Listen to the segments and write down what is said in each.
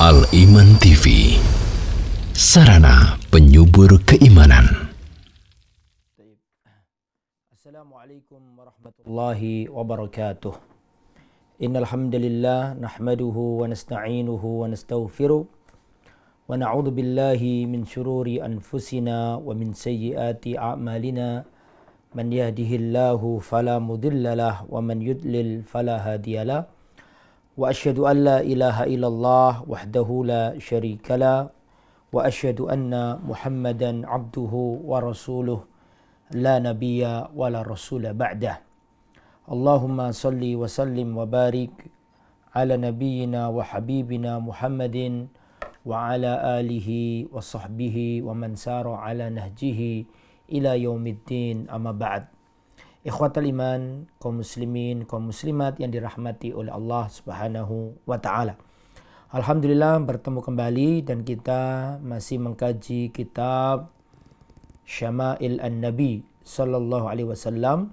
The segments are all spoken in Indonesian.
Al-Iman TV, sarana penyubur keimanan. Assalamualaikum warahmatullahi wabarakatuh. Innal hamdalillah nahmaduhu wa nasta'inuhu wa nastaghfiruh wa na'udzu billahi min shururi anfusina wa min sayyiati a'malina. Man yahdihillahu fala mudhillalah wa man yudlil fala hadiyalah. Wa asyhadu an la ilaha illallah wahdahu la syarikalah wa asyhadu anna Muhammadan abduhu wa rasuluh la nabiyya wa la rasula ba'dah. Allahumma salli wa sallim wa barik ala nabiyyina wa habibina Muhammadin wa ala alihi wa sahbihi wa man sara ala nahjihi ila yaumiddin, amma ba'd. Ikhwatal iman, kaum muslimin, kaum muslimat yang dirahmati oleh Allah Subhanahu wa taala. Alhamdulillah bertemu kembali dan kita masih mengkaji kitab Syama'il an-Nabi sallallahu alaihi wasallam,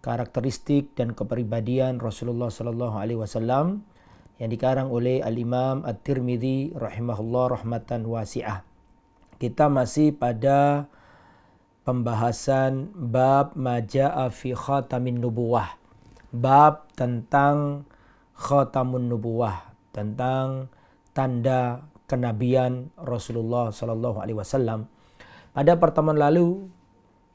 karakteristik dan kepribadian Rasulullah sallallahu alaihi wasallam yang dikarang oleh Al-Imam At-Tirmidzi rahimahullah rahmatan wasi'ah. Kita masih pada pembahasan bab maja'a fi khatamin nubuwah, bab tentang khatamun nubuwah, tentang tanda kenabian Rasulullah sallallahu alaihi wasallam. Pada pertemuan lalu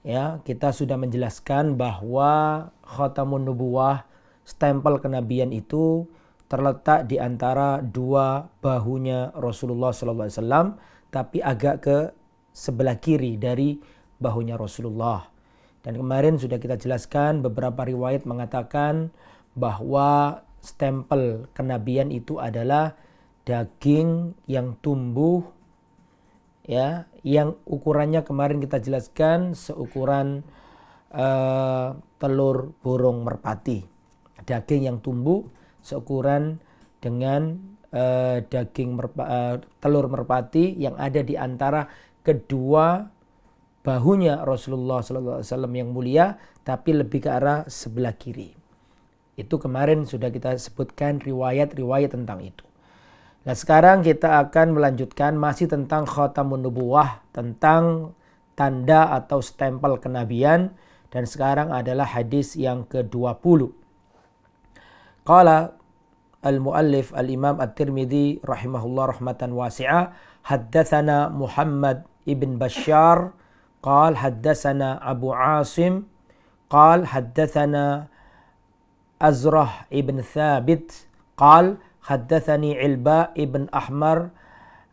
ya, kita sudah menjelaskan bahwa khatamun nubuwah, stempel kenabian itu terletak di antara dua bahunya Rasulullah sallallahu alaihi wasallam, tapi agak ke sebelah kiri dari bahunya Rasulullah. Dan kemarin sudah kita jelaskan beberapa riwayat mengatakan bahwa stempel kenabian itu adalah daging yang tumbuh ya, yang ukurannya kemarin kita jelaskan seukuran telur burung merpati. Daging yang tumbuh seukuran dengan telur merpati yang ada di antara kedua bahunya Rasulullah SAW yang mulia, tapi lebih ke arah sebelah kiri. Itu kemarin sudah kita sebutkan riwayat-riwayat tentang itu. Nah, sekarang kita akan melanjutkan masih tentang khatamun nubuwah, tentang tanda atau stempel kenabian, dan sekarang adalah hadis yang ke-20. Qala al-muallif al-Imam At-Tirmidzi rahimahullah rahmatan wasi'ah, haddatsana Muhammad ibn Bashar قال حدثنا أبو عاصم قال حدثنا أزرح ابن ثابت قال حدثني علباء ابن أحمر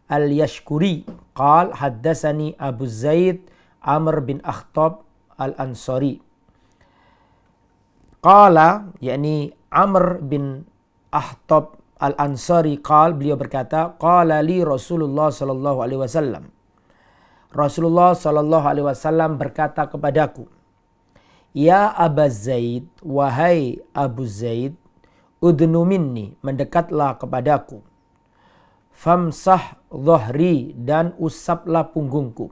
اليشكري قال حدثني أبو زيد عمرو بن أخطب الأنصاري قال يعني عمرو بن أخطب الأنصاري قال, beliau berkata, qala li Rasulullah sallallahu alaihi wasallam, Rasulullah sallallahu alaihi wasallam berkata kepadaku, ya Aba Zaid, wahai Abu Zaid, udnu minni, mendekatlah kepadaku, famsah dhahri, dan usaplah punggungku.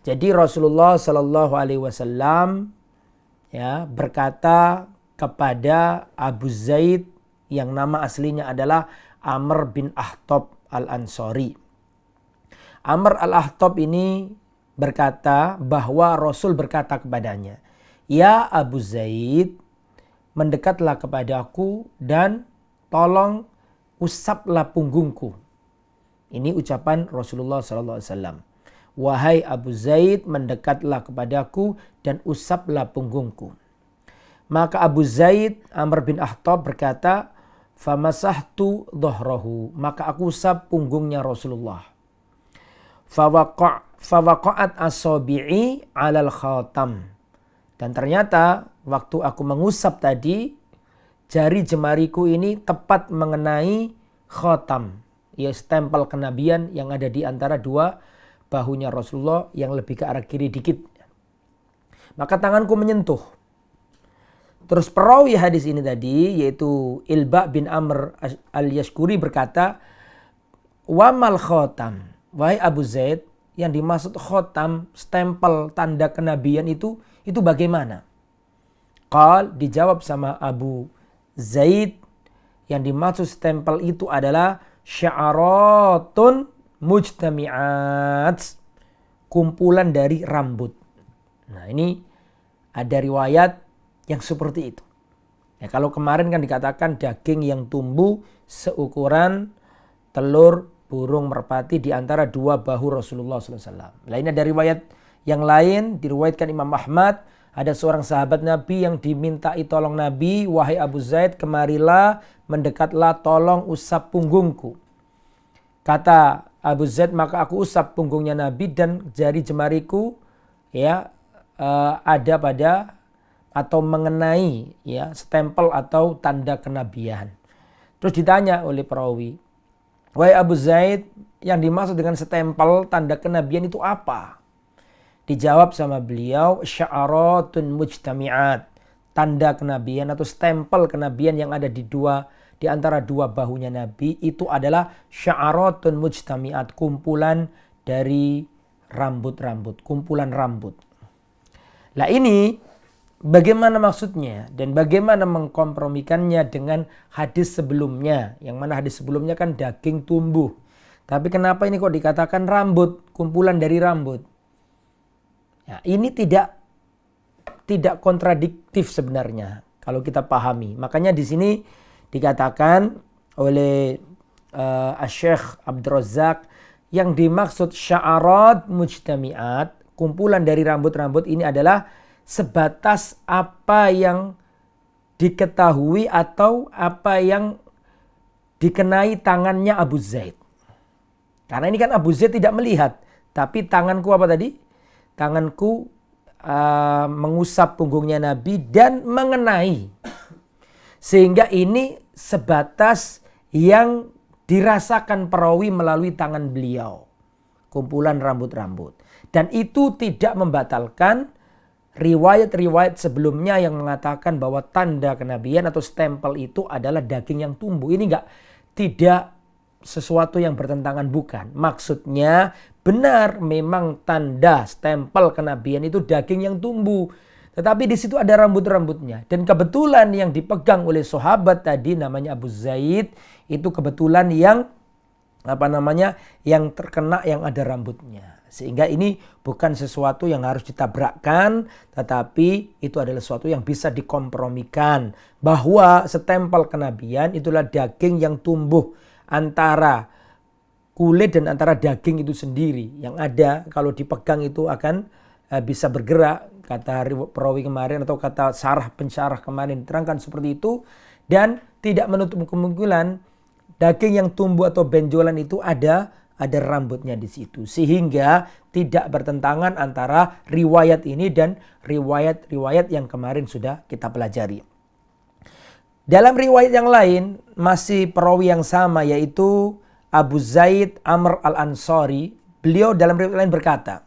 Jadi Rasulullah sallallahu alaihi wasallam ya berkata kepada Abu Zaid yang nama aslinya adalah Amr bin Akhtab al-Ansari. Amr al-Akhtab ini berkata bahwa Rasul berkata kepadanya, ya Abu Zaid, mendekatlah kepadaku dan tolong usaplah punggungku. Ini ucapan Rasulullah SAW. Wahai Abu Zaid, mendekatlah kepadaku dan usaplah punggungku. Maka Abu Zaid, Amr bin Akhtab berkata, famasahtu dhahrahu, maka aku usap punggungnya Rasulullah. Fawaqa'at asabi'i 'alal khatam. Dan ternyata waktu aku mengusap tadi, jari jemariku ini tepat mengenai khatam, ya stempel kenabian yang ada di antara dua bahunya Rasulullah yang lebih ke arah kiri dikit. Maka tanganku menyentuh. Terus perawi hadis ini tadi, yaitu Ilba bin Amr al-Yashkuri berkata, wamal khatam, wahai Abu Zaid, yang dimaksud khotam, stempel tanda kenabian itu bagaimana? Qal, dijawab sama Abu Zaid, yang dimaksud stempel itu adalah sya'aratun mujtami'at, kumpulan dari rambut. Nah, ini ada riwayat yang seperti itu. Ya, kalau kemarin kan dikatakan daging yang tumbuh seukuran telur burung merpati di antara dua bahu Rasulullah SAW. Lain ada riwayat yang lain, diriwayatkan Imam Ahmad, ada seorang sahabat Nabi yang dimintai tolong Nabi, wahai Abu Zaid, kemarilah, mendekatlah, tolong usap punggungku. Kata Abu Zaid, maka aku usap punggungnya Nabi dan jari jemariku ya ada pada atau mengenai ya stempel atau tanda kenabian. Terus ditanya oleh perawi, wahai Abu Zaid, yang dimaksud dengan stempel tanda kenabian itu apa? Dijawab sama beliau, sya'aratun mujtami'at, tanda kenabian atau stempel kenabian yang ada di antara dua bahunya Nabi itu adalah sya'aratun mujtami'at, kumpulan dari rambut-rambut, kumpulan rambut. Lah ini bagaimana maksudnya dan bagaimana mengkompromikannya dengan hadis sebelumnya, yang mana hadis sebelumnya kan daging tumbuh. Tapi kenapa ini kok dikatakan rambut, kumpulan dari rambut? Ya, ini tidak kontradiktif sebenarnya kalau kita pahami. Makanya di sini dikatakan oleh Syekh Abdul Razak yang dimaksud sya'arat mujtami'at, kumpulan dari rambut-rambut ini adalah sebatas apa yang diketahui atau apa yang dikenai tangannya Abu Zaid. Karena ini kan Abu Zaid tidak melihat, tapi tanganku apa tadi? Tanganku mengusap punggungnya Nabi dan mengenai. Sehingga ini sebatas yang dirasakan perawi melalui tangan beliau. Kumpulan rambut-rambut. Dan itu tidak membatalkan riwayat-riwayat sebelumnya yang mengatakan bahwa tanda kenabian atau stempel itu adalah daging yang tumbuh. Ini tidak sesuatu yang bertentangan, bukan. Maksudnya benar memang tanda stempel kenabian itu daging yang tumbuh. Tetapi di situ ada rambut-rambutnya. Dan kebetulan yang dipegang oleh sahabat tadi namanya Abu Zaid itu kebetulan yang terkena yang ada rambutnya. Sehingga ini bukan sesuatu yang harus ditabrakkan, tetapi itu adalah sesuatu yang bisa dikompromikan. Bahwa stempel kenabian itulah daging yang tumbuh antara kulit dan antara daging itu sendiri. Yang ada kalau dipegang itu akan bisa bergerak. Kata perawi kemarin atau kata pensyarah kemarin diterangkan seperti itu. Dan tidak menutup kemungkinan daging yang tumbuh atau benjolan itu ada rambutnya di situ. Sehingga tidak bertentangan antara riwayat ini dan riwayat-riwayat yang kemarin sudah kita pelajari. Dalam riwayat yang lain masih perawi yang sama yaitu Abu Zaid Amr al-Ansari. Beliau dalam riwayat lain berkata,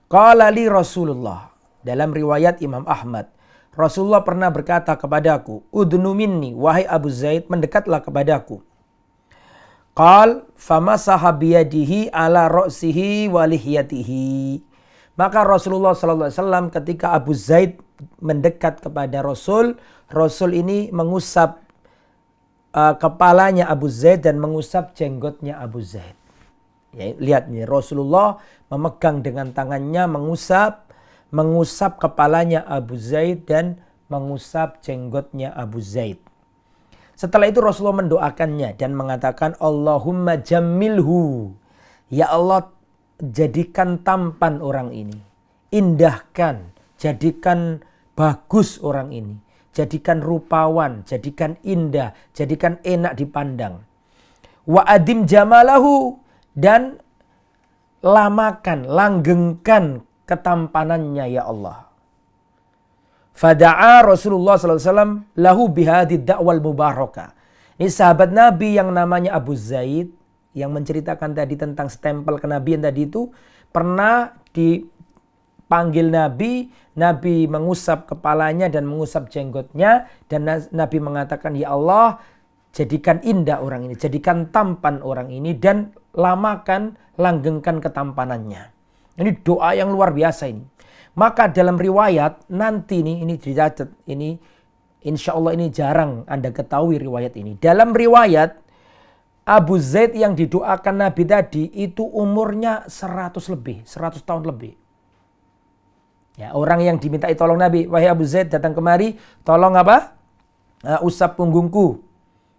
qala li Rasulullah. Dalam riwayat Imam Ahmad, Rasulullah pernah berkata kepadaku, udnu minni, wahai Abu Zaid, mendekatlah kepadaku. Qal famasaha biyadihi ala ra'sihi wa lihyatihi. Maka Rasulullah SAW ketika Abu Zaid mendekat kepada Rasul ini mengusap kepalanya Abu Zaid dan mengusap jenggotnya Abu Zaid. Ya, lihat nih, Rasulullah memegang dengan tangannya mengusap kepalanya Abu Zaid dan mengusap jenggotnya Abu Zaid. Setelah itu Rasulullah mendoakannya dan mengatakan, Allahumma jammilhu. Ya Allah, jadikan tampan orang ini. Indahkan, jadikan bagus orang ini. Jadikan rupawan, jadikan indah, jadikan enak dipandang. Wa adim jamalahu, dan lamakan, langgengkan ketampanannya ya Allah. Fada'a Rasulullah SAW lahu bihadid da'wal mubarakah. Ini sahabat Nabi yang namanya Abu Zaid yang menceritakan tadi tentang stempel kenabian tadi itu pernah dipanggil Nabi. Nabi mengusap kepalanya dan mengusap jenggotnya. Dan Nabi mengatakan, ya Allah, jadikan indah orang ini, jadikan tampan orang ini dan lamakan, langgengkan ketampanannya. Ini doa yang luar biasa ini. Maka dalam riwayat nanti ini dicatat, ini insya Allah ini jarang Anda ketahui riwayat ini. Dalam riwayat Abu Zaid yang didoakan Nabi tadi itu umurnya 100 lebih, 100 tahun lebih. Ya, orang yang dimintai tolong Nabi, wahai Abu Zaid datang kemari, tolong apa? Usap punggungku.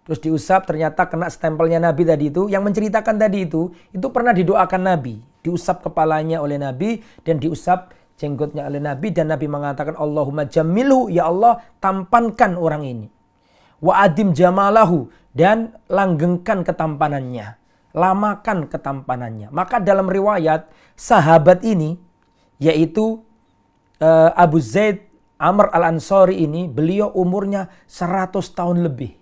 Terus diusap, ternyata kena stempelnya Nabi tadi itu. Yang menceritakan tadi itu pernah didoakan Nabi. Diusap kepalanya oleh Nabi dan diusap jenggotnya oleh Nabi. Dan Nabi mengatakan, Allahumma jamilhu, ya Allah tampankan orang ini. Wa adim jamalahu, dan langgengkan ketampanannya. Lamakan ketampanannya. Maka dalam riwayat sahabat ini, yaitu Abu Zaid Amr al-Ansari ini, beliau umurnya 100 tahun lebih.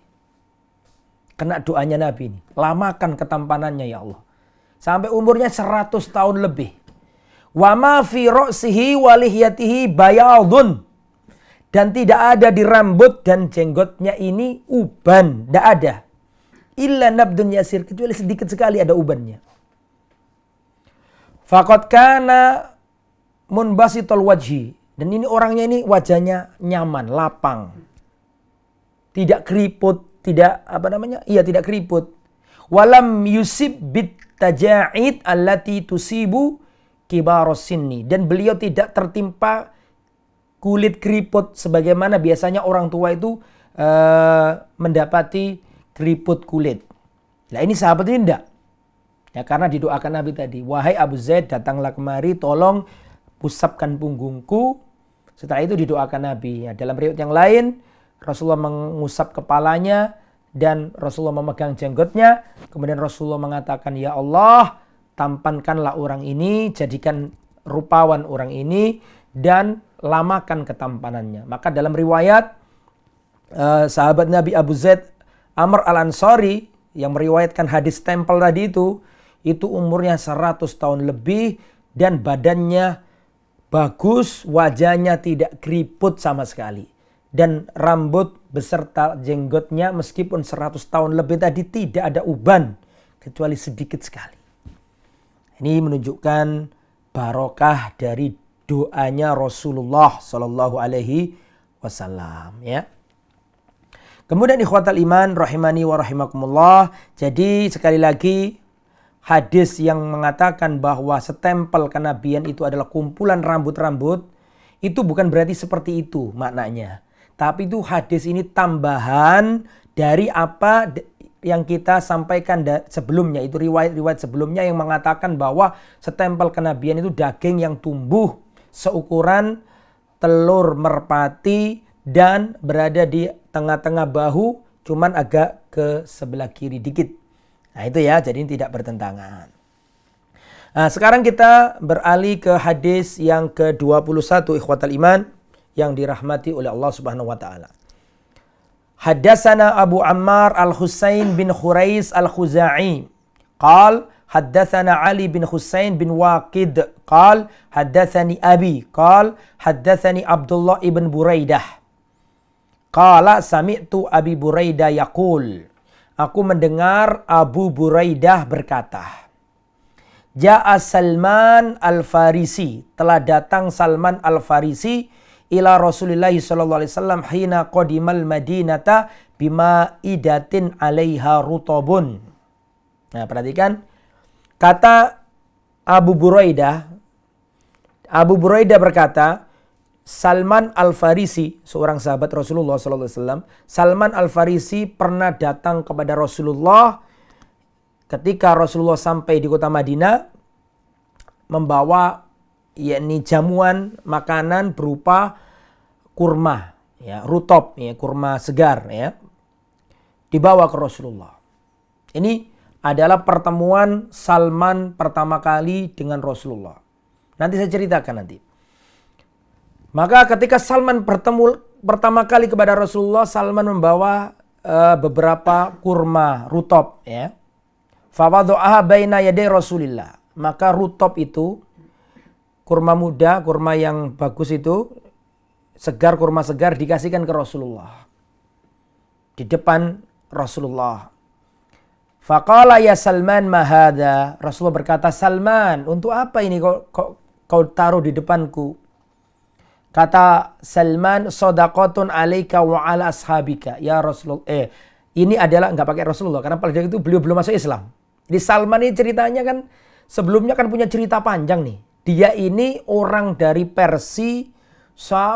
Kena doanya Nabi ini. Lamakan ketampanannya ya Allah. Sampai umurnya 100 tahun lebih. Wa ma fi ra'sihi wa lihyatihi bayadun. Dan tidak ada di rambut dan jenggotnya ini uban. Tidak ada. Illa nabdun yasir. Kecuali sedikit sekali ada ubannya. Faqad kana munbasitul wajhi. Dan ini orangnya ini wajahnya nyaman, lapang. Tidak keriput. Tidak keriput. Walam yusib bit taja'id allati tusibu kibaros sinni. Dan beliau tidak tertimpa kulit keriput sebagaimana biasanya orang tua itu mendapati keriput kulit. Nah ini sahabat ini enggak. Ya karena didoakan Nabi tadi, wahai Abu Zaid datanglah kemari, tolong usapkan punggungku. Setelah itu didoakan Nabi. Ya, dalam riwayat yang lain Rasulullah mengusap kepalanya dan Rasulullah memegang jenggotnya. Kemudian Rasulullah mengatakan, ya Allah tampankanlah orang ini, jadikan rupawan orang ini dan lamakan ketampanannya. Maka dalam riwayat sahabat Nabi Abu Zaid Amr al-Ansari yang meriwayatkan hadis stempel tadi itu umurnya 100 tahun lebih dan badannya bagus, wajahnya tidak keriput sama sekali. Dan rambut beserta jenggotnya meskipun 100 tahun lebih tadi tidak ada uban kecuali sedikit sekali. Ini menunjukkan barokah dari doanya Rasulullah Shallallahu Alaihi Wasallam. Ya. Kemudian ikhwatal iman rahimani wa rahimakumullah. Jadi sekali lagi hadis yang mengatakan bahwa stempel kenabian itu adalah kumpulan rambut-rambut itu bukan berarti seperti itu maknanya. Tapi itu hadis ini tambahan dari apa yang kita sampaikan sebelumnya. Itu riwayat-riwayat sebelumnya yang mengatakan bahwa stempel kenabian itu daging yang tumbuh seukuran telur merpati dan berada di tengah-tengah bahu, cuman agak ke sebelah kiri dikit. Nah itu ya, jadi ini tidak bertentangan. Nah sekarang kita beralih ke hadis yang ke-21 ikhwatal iman yang dirahmati oleh Allah Subhanahu wa taala. Haddatsana Abu Ammar Al-Husain bin Khurais Al-Khuzai. Qal haddatsana Ali bin Husain bin Waqid. Qal haddatsani Abi. Qal haddatsani Abdullah ibn Buraidah. Qala sami'tu Abi Buraidah yaqul. Aku mendengar Abu Buraidah berkata, Ja'a Salman Al-Farisi, telah datang Salman Al-Farisi ila Rasulullah sallallahu alaihi wasallam hina qadimal Madinata bima idatin 'alaiha rutabun. Nah, perhatikan kata Abu Buraidah berkata, Salman Al-Farisi, seorang sahabat Rasulullah sallallahu alaihi wasallam, Salman Al-Farisi pernah datang kepada Rasulullah ketika Rasulullah sampai di kota Madinah membawa yakni jamuan makanan berupa kurma, ya, rutob, ya, kurma segar, ya, dibawa ke Rasulullah. Ini adalah pertemuan Salman pertama kali dengan Rasulullah. Nanti saya ceritakan nanti. Maka ketika Salman bertemu pertama kali kepada Rasulullah, Salman membawa beberapa kurma rutob, ya. Fawadhu'aha baina yaday Rasulillah. Maka rutob itu kurma muda, kurma yang bagus itu, segar, kurma segar dikasihkan ke Rasulullah. Di depan Rasulullah. Faqala ya Salman mahada. Rasulullah berkata, Salman, untuk apa ini kau taruh di depanku? Kata Salman, sodaqotun alaika wa ala ashabika. Ya Rasulullah, ini adalah nggak pakai Rasulullah karena pada itu beliau belum masuk Islam. Jadi Salman ini ceritanya kan sebelumnya kan punya cerita panjang nih. Dia ini orang dari Persia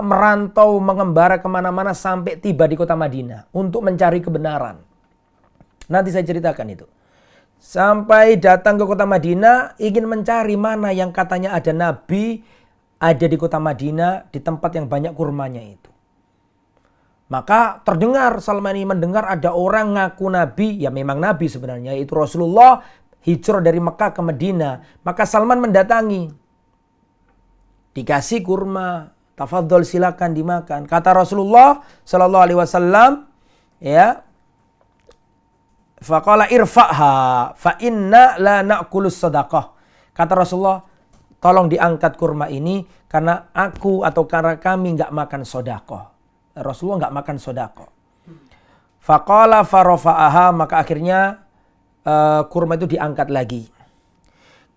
merantau mengembara kemana-mana sampai tiba di kota Madinah untuk mencari kebenaran. Nanti saya ceritakan itu. Sampai datang ke kota Madinah ingin mencari mana yang katanya ada Nabi ada di kota Madinah di tempat yang banyak kurmanya itu. Maka terdengar Salman ini mendengar ada orang ngaku Nabi, ya memang Nabi sebenarnya, yaitu Rasulullah hijrah dari Mekah ke Madinah. Maka Salman mendatangi. Dikasih kurma, tafadhol silakan dimakan. Kata Rasulullah sallallahu alaihi wasallam, ya, faqala irfa'ha fa inna la na'kulus sadaqah. Kata Rasulullah, tolong diangkat kurma ini karena aku atau karena kami enggak makan sedekah. Rasulullah enggak makan sedekah. Faqala farafa'aha, maka akhirnya kurma itu diangkat lagi.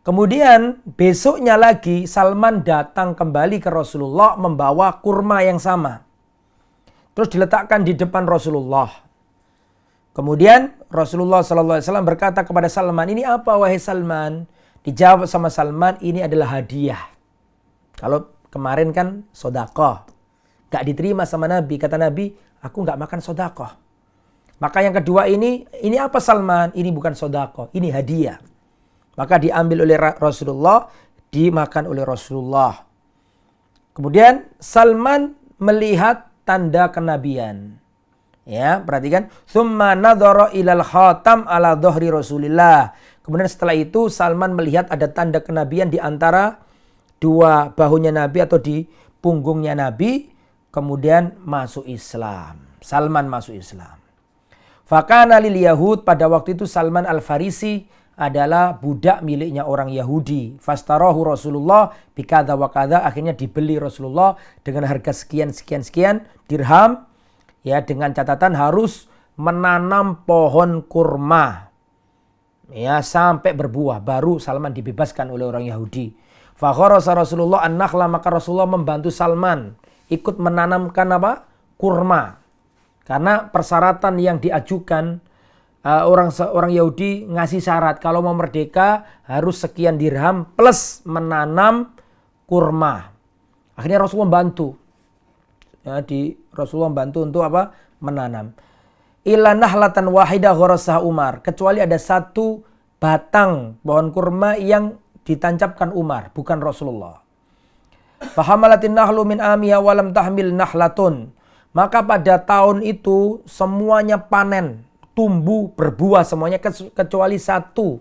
Kemudian besoknya lagi Salman datang kembali ke Rasulullah membawa kurma yang sama. Terus diletakkan di depan Rasulullah. Kemudian Rasulullah SAW berkata kepada Salman, ini apa wahai Salman? Dijawab sama Salman, ini adalah hadiah. Kalau kemarin kan sedekah, gak diterima sama Nabi. Kata Nabi, aku gak makan sedekah. Maka yang kedua ini apa Salman? Ini bukan sedekah, ini hadiah. Maka diambil oleh Rasulullah, dimakan oleh Rasulullah. Kemudian Salman melihat tanda kenabian. Ya, perhatikan. Tsumma nadhara ilal khatam ala dhahri Rasulillah. Kemudian setelah itu Salman melihat ada tanda kenabian di antara dua bahunya Nabi atau di punggungnya Nabi. Kemudian masuk Islam. Salman masuk Islam. Fakana lil Yahud, pada waktu itu Salman Al-Farisi adalah budak miliknya orang Yahudi. Fastarahu Rasulullah bikadha wa kadha, akhirnya dibeli Rasulullah dengan harga sekian dirham, ya, dengan catatan harus menanam pohon kurma, ya, sampai berbuah baru Salman dibebaskan oleh orang Yahudi. Fakharasa Rasulullah an-nakhla, maka Rasulullah membantu Salman ikut menanamkan apa? Kurma. Karena persyaratan yang diajukan orang Yahudi ngasih syarat kalau mau merdeka harus sekian dirham plus menanam kurma. Akhirnya Rasulullah membantu. Ya, Rasulullah membantu untuk apa? Menanam. Illa nahlatan wahidah gharasah Umar, kecuali ada satu batang pohon kurma yang ditancapkan Umar, bukan Rasulullah. Fahamalatin nahlu min amiha walam tahmil nahlatun. Maka pada tahun itu semuanya panen, tumbuh, berbuah semuanya kecuali satu.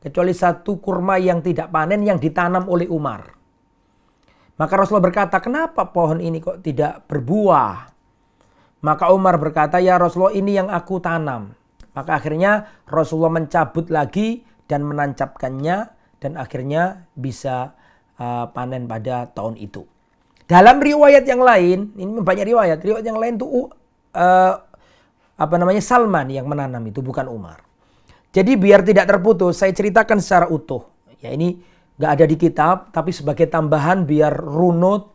Kecuali satu kurma yang tidak panen yang ditanam oleh Umar. Maka Rasulullah berkata, kenapa pohon ini kok tidak berbuah? Maka Umar berkata, ya Rasulullah, ini yang aku tanam. Maka akhirnya Rasulullah mencabut lagi dan menancapkannya dan akhirnya bisa panen pada tahun itu. Dalam riwayat yang lain, ini banyak riwayat yang lain tuh Salman yang menanam itu, bukan Umar. Jadi biar tidak terputus, saya ceritakan secara utuh. Ya, ini nggak ada di kitab, tapi sebagai tambahan biar runut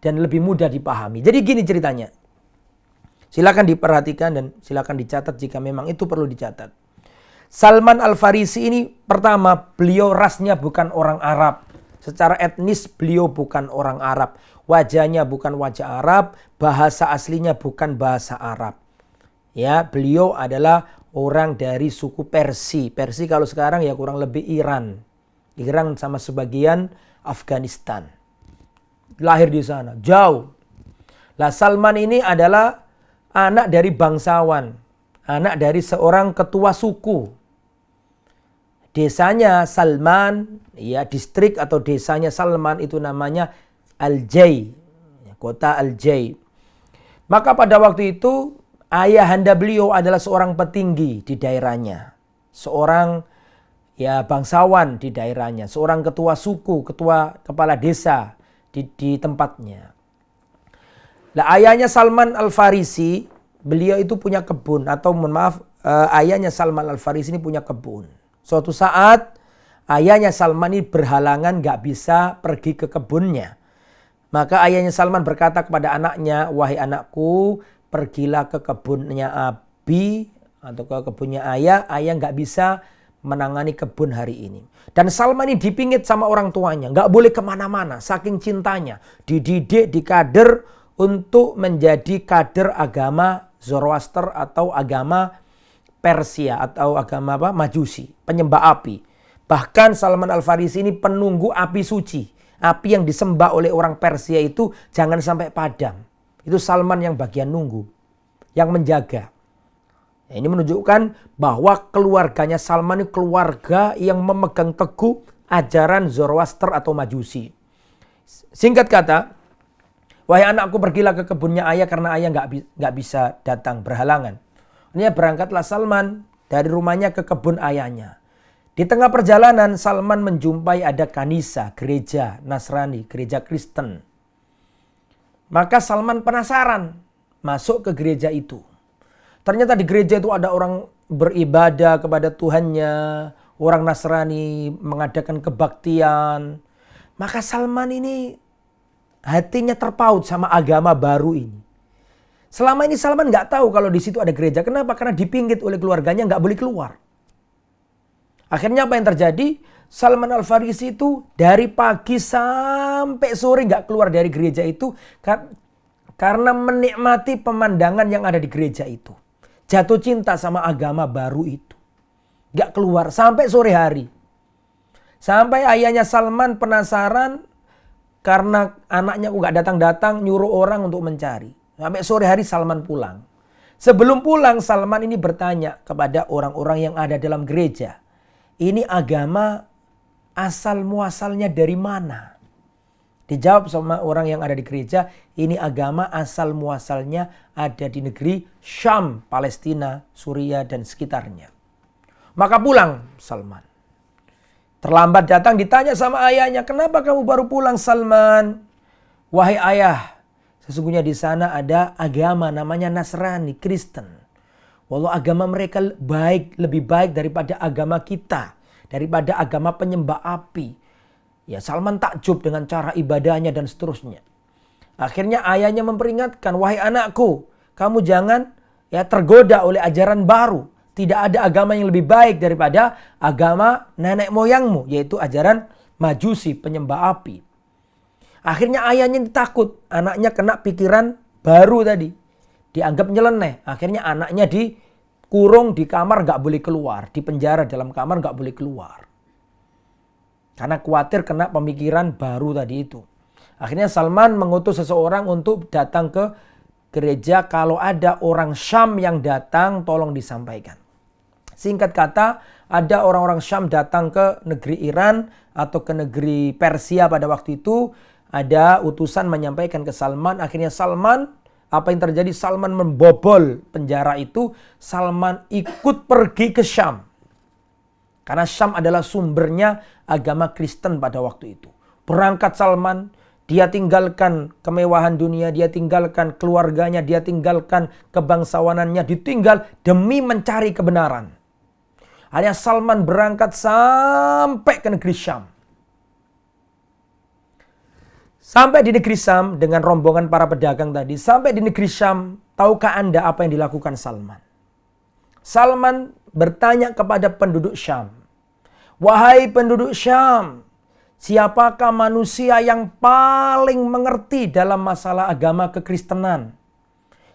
dan lebih mudah dipahami. Jadi gini ceritanya. Silakan diperhatikan dan silakan dicatat jika memang itu perlu dicatat. Salman Al-Farisi ini pertama, beliau rasnya bukan orang Arab. Secara etnis beliau bukan orang Arab. Wajahnya bukan wajah Arab, bahasa aslinya bukan bahasa Arab. Ya, beliau adalah orang dari suku Persia. Persia kalau sekarang ya kurang lebih Iran. Iran sama sebagian Afghanistan. Lahir di sana, jauh. Lah Salman ini adalah anak dari bangsawan, anak dari seorang ketua suku. Desanya Salman, ya, distrik atau desanya Salman itu namanya Al-Jay, kota Al-Jay. Maka pada waktu itu ayahanda beliau adalah seorang petinggi di daerahnya, seorang ya bangsawan di daerahnya, seorang ketua suku, ketua kepala desa di tempatnya. Nah, ayahnya Salman Al-Farisi, beliau itu punya kebun atau ayahnya Salman Al-Farisi ini punya kebun. Suatu saat ayahnya Salman ini berhalangan gak bisa pergi ke kebunnya. Maka ayahnya Salman berkata kepada anaknya, wahai anakku, pergilah ke kebunnya Abi atau ke kebunnya ayah nggak bisa menangani kebun hari ini. Dan Salman ini dipingit sama orang tuanya, nggak boleh kemana-mana, saking cintanya. Dididik, dikader untuk menjadi kader agama Zoroaster atau agama Persia atau agama Majusi, penyembah api. Bahkan Salman Al-Farisi ini penunggu api suci. Api yang disembah oleh orang Persia itu jangan sampai padam. Itu Salman yang bagian nunggu, yang menjaga. Ini menunjukkan bahwa keluarganya Salman ini keluarga yang memegang teguh ajaran Zoroaster atau Majusi. Singkat kata, wahai anakku, pergilah ke kebunnya ayah karena ayah nggak bisa datang berhalangan. Ini berangkatlah Salman dari rumahnya ke kebun ayahnya. Di tengah perjalanan Salman menjumpai ada kanisa, gereja Nasrani, gereja Kristen. Maka Salman penasaran masuk ke gereja itu. Ternyata di gereja itu ada orang beribadah kepada Tuhannya, orang Nasrani mengadakan kebaktian. Maka Salman ini hatinya terpaut sama agama baru ini. Selama ini Salman nggak tahu kalau di situ ada gereja. Kenapa? Karena dipinggit oleh keluarganya, nggak boleh keluar. Akhirnya apa yang terjadi? Salman Al-Farisi itu dari pagi sampai sore nggak keluar dari gereja itu karena menikmati pemandangan yang ada di gereja itu. Jatuh cinta sama agama baru itu. Gak keluar sampai sore hari. Sampai ayahnya Salman penasaran karena anaknya kok gak datang-datang, nyuruh orang untuk mencari. Sampai sore hari Salman pulang. Sebelum pulang Salman ini bertanya kepada orang-orang yang ada dalam gereja. Ini agama asal muasalnya dari mana? Dijawab sama orang yang ada di gereja, ini agama asal muasalnya ada di negeri Syam, Palestina, Suriah dan sekitarnya. Maka pulang Salman. Terlambat datang ditanya sama ayahnya, kenapa kamu baru pulang Salman? Wahai ayah, sesungguhnya di sana ada agama namanya Nasrani, Kristen. Walau agama mereka lebih baik daripada agama kita, daripada agama penyembah api. Ya, Salman takjub dengan cara ibadahnya dan seterusnya. Akhirnya ayahnya memperingatkan, wahai anakku, kamu jangan tergoda oleh ajaran baru. Tidak ada agama yang lebih baik daripada agama nenek moyangmu, yaitu ajaran Majusi, penyembah api. Akhirnya ayahnya takut, anaknya kena pikiran baru tadi. Dianggap nyeleneh. Akhirnya anaknya dikurung di kamar, gak boleh keluar. Di penjara dalam kamar, gak boleh keluar. Karena khawatir kena pemikiran baru tadi itu. Akhirnya Salman mengutus seseorang untuk datang ke gereja. Kalau ada orang Syam yang datang, tolong disampaikan. Singkat kata, ada orang-orang Syam datang ke negeri Iran atau ke negeri Persia pada waktu itu. Ada utusan menyampaikan ke Salman. Akhirnya Salman, apa yang terjadi? Salman membobol penjara itu. Salman ikut pergi ke Syam. Karena Syam adalah sumbernya agama Kristen pada waktu itu. Berangkat Salman, dia tinggalkan kemewahan dunia, dia tinggalkan keluarganya, dia tinggalkan kebangsawanannya, ditinggal demi mencari kebenaran. Hanya Salman berangkat sampai ke negeri Syam. Sampai di negeri Syam dengan rombongan para pedagang tadi, sampai di negeri Syam, tahukah Anda apa yang dilakukan Salman? Salman bertanya kepada penduduk Syam, wahai penduduk Syam, siapakah manusia yang paling mengerti dalam masalah agama kekristenan?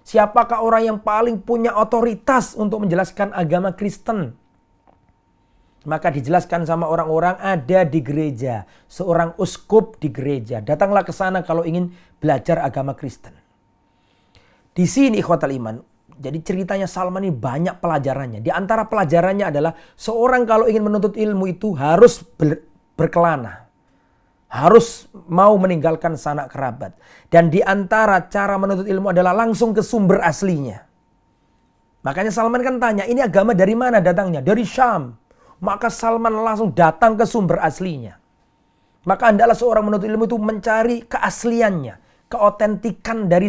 Siapakah orang yang paling punya otoritas untuk menjelaskan agama Kristen? Maka dijelaskan sama orang-orang ada di gereja, seorang uskup di gereja. Datanglah ke sana kalau ingin belajar agama Kristen. Di sini ikhwatal iman, jadi ceritanya Salman ini banyak pelajarannya. Di antara pelajarannya adalah seorang kalau ingin menuntut ilmu itu harus berkelana. Harus mau meninggalkan sanak kerabat. Dan di antara cara menuntut ilmu adalah langsung ke sumber aslinya. Makanya Salman kan tanya, ini agama dari mana datangnya? Dari Syam. Maka Salman langsung datang ke sumber aslinya. Maka hendaklah seorang menuntut ilmu itu mencari keasliannya. Keotentikan dari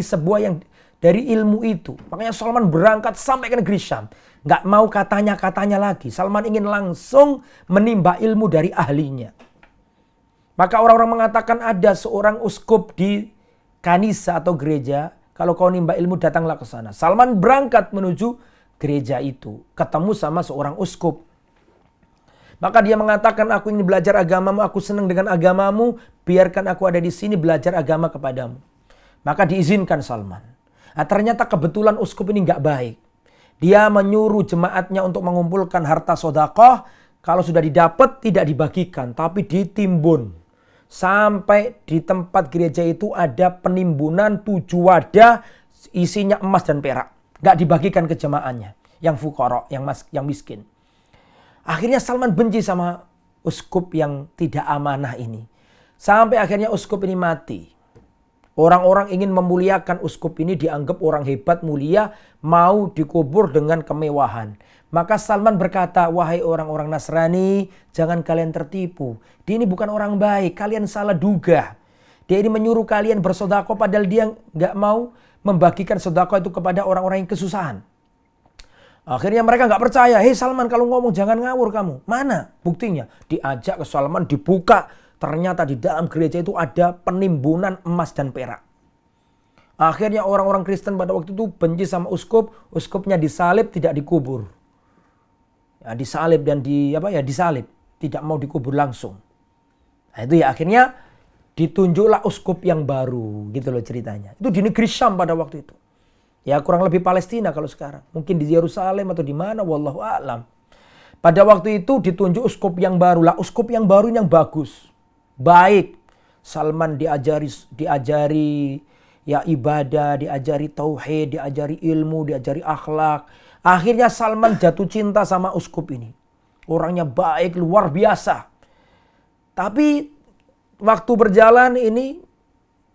dari ilmu itu. Makanya Salman berangkat sampai ke negeri Syam. Nggak mau katanya-katanya lagi. Salman ingin langsung menimba ilmu dari ahlinya. Maka orang-orang mengatakan ada seorang uskup di kanisa atau gereja. Kalau kau nimba ilmu datanglah ke sana. Salman berangkat menuju gereja itu, ketemu sama seorang uskup. Maka dia mengatakan, aku ingin belajar agamamu, aku senang dengan agamamu, biarkan aku ada di sini belajar agama kepadamu. Maka diizinkan Salman. Nah, ternyata kebetulan uskup ini nggak baik. Dia menyuruh jemaatnya untuk mengumpulkan harta sedekah. Kalau sudah didapat tidak dibagikan, tapi ditimbun. Sampai di tempat gereja itu ada penimbunan 7 wadah isinya emas dan perak. Nggak dibagikan ke jemaahnya, yang fuqara, yang miskin. Akhirnya Salman benci sama uskup yang tidak amanah ini. Sampai akhirnya uskup ini mati. Orang-orang ingin memuliakan uskup ini, dianggap orang hebat, mulia, mau dikubur dengan kemewahan. Maka Salman berkata, wahai orang-orang Nasrani, jangan kalian tertipu. Dia ini bukan orang baik, kalian salah duga. Dia ini menyuruh kalian bersedekah padahal dia nggak mau membagikan sedekah itu kepada orang-orang yang kesusahan. Akhirnya mereka nggak percaya. Hei Salman, kalau ngomong jangan ngawur kamu. Mana buktinya? Diajak ke Salman, dibuka. Ternyata di dalam gereja itu ada penimbunan emas dan perak. Akhirnya orang-orang Kristen pada waktu itu benci sama uskup. Uskupnya disalib, tidak dikubur. Ya, disalib dan disalib. Tidak mau dikubur langsung. Nah itu ya akhirnya ditunjuklah uskup yang baru. Gitu loh ceritanya. Itu di negeri Syam pada waktu itu. Ya kurang lebih Palestina kalau sekarang. Mungkin di Yerusalem atau di mana, wallahu a'lam. Pada waktu itu ditunjuk uskup yang baru. Lah uskup yang baru yang bagus. Baik. Salman diajari ya ibadah, diajari tauhid, diajari ilmu, diajari akhlak. Akhirnya Salman jatuh cinta sama uskup ini. Orangnya baik, luar biasa. Tapi waktu berjalan ini